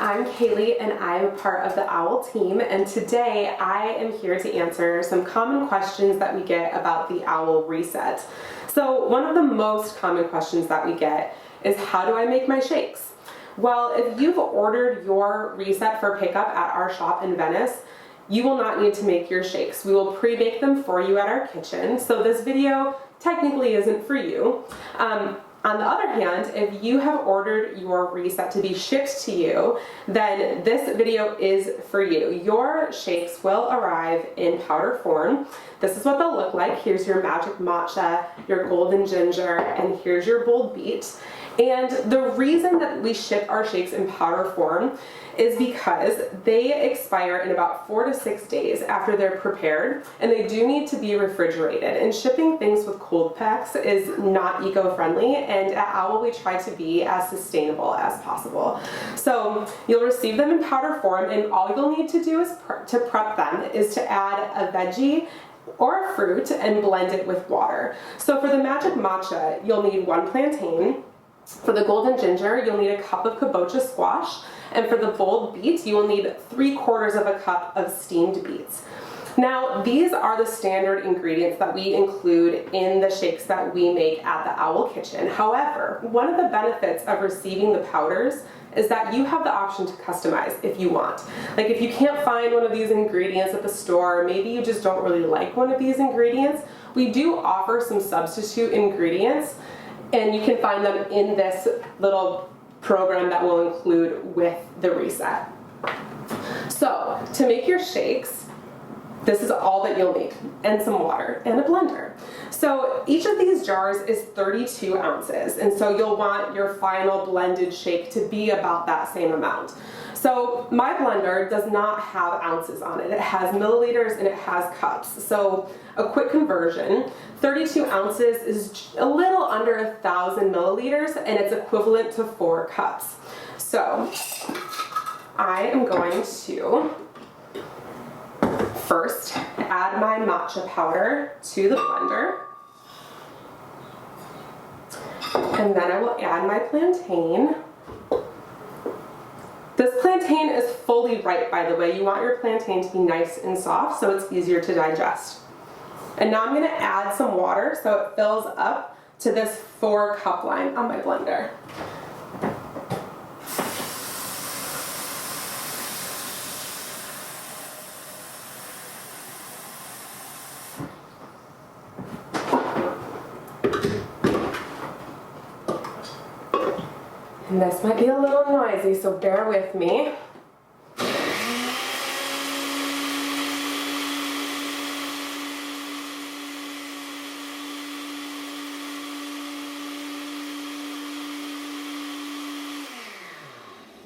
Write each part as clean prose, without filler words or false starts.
I'm Kaylee and I'm a part of the OWL team, and today I am here to answer some common questions that we get about the OWL reset. So one of the most common questions that we get is, how do I make my shakes? Well, if you've ordered your reset for pickup at our shop in Venice, you will not need to make your shakes. We will pre-bake them for you at our kitchen, so this video technically isn't for you. On the other hand, if you have ordered your reset to be shipped to you, then this video is for you. Your shakes will arrive in powder form. This is what they'll look like. Here's your magic matcha, your golden ginger, and here's your bold beet. And the reason that we ship our shakes in powder form is because they expire in about 4 to 6 days after they're prepared, and they do need to be refrigerated. And shipping things with cold packs is not eco-friendly, and at OWL we try to be as sustainable as possible. So you'll receive them in powder form, and all you'll need to do to prep them is to add a veggie or a fruit and blend it with water. So for the magic matcha, you'll need 1 plantain. For the golden ginger, you'll need a cup of kabocha squash, and for the bold beets, you will need 3/4 of a cup of steamed beets. Now, these are the standard ingredients that we include in the shakes that we make at the OWL kitchen. However, one of the benefits of receiving the powders is that you have the option to customize if you want. Like, if you can't find one of these ingredients at the store, maybe you just don't really like one of these ingredients, we do offer some substitute ingredients, and you can find them in this little program that we'll include with the reset. So to make your shakes, this is all that you'll need, and some water and a blender. So each of these jars is 32 ounces, and so you'll want your final blended shake to be about that same amount. So my blender does not have ounces on it. It has milliliters and it has cups. So a quick conversion, 32 ounces is a little under 1,000 milliliters, and it's equivalent to 4 cups. So I am going to first add my matcha powder to the blender, and then I will add my plantain. This plantain is fully ripe, by the way. You want your plantain to be nice and soft so it's easier to digest. And now I'm going to add some water so it fills up to this 4-cup line on my blender. And this might be a little noisy, so bear with me.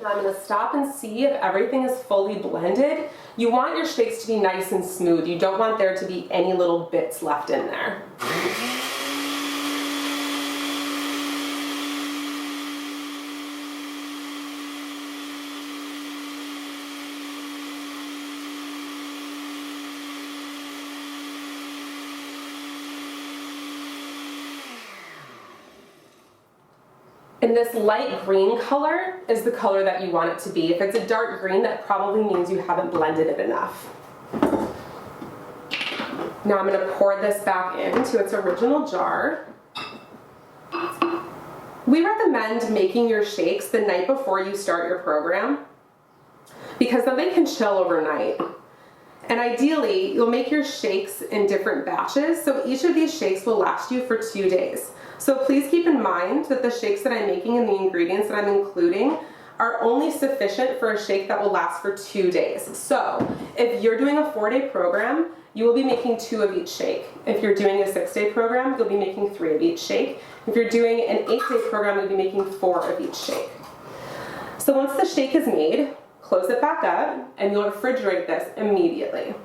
Now I'm going to stop and see if everything is fully blended. You want your shakes to be nice and smooth. You don't want there to be any little bits left in there. And this light green color is the color that you want it to be. If it's a dark green, that probably means you haven't blended it enough. Now I'm going to pour this back into its original jar. We recommend making your shakes the night before you start your program, because then they can chill overnight. And ideally, you'll make your shakes in different batches, so each of these shakes will last you for 2 days. So please keep in mind that the shakes that I'm making and the ingredients that I'm including are only sufficient for a shake that will last for 2 days. So if you're doing a 4-day program, you will be making 2 of each shake. If you're doing a 6-day program, you'll be making 3 of each shake. If you're doing an 8-day program, you'll be making 4 of each shake. So once the shake is made, close it back up, and you'll refrigerate this immediately.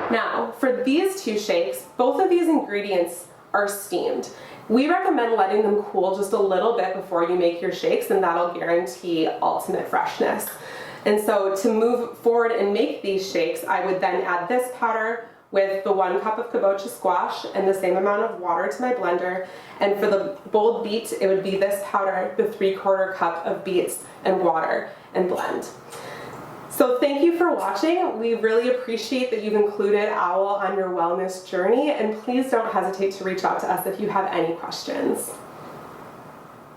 Now, for these 2 shakes, both of these ingredients are steamed. We recommend letting them cool just a little bit before you make your shakes, and that'll guarantee ultimate freshness. And so to move forward and make these shakes, I would then add this powder with the 1 cup of kabocha squash and the same amount of water to my blender. And for the bold beet, it would be this powder, the 3/4 cup of beets and water, and blend. So thank you for watching. We really appreciate that you've included OWL on your wellness journey, and please don't hesitate to reach out to us if you have any questions.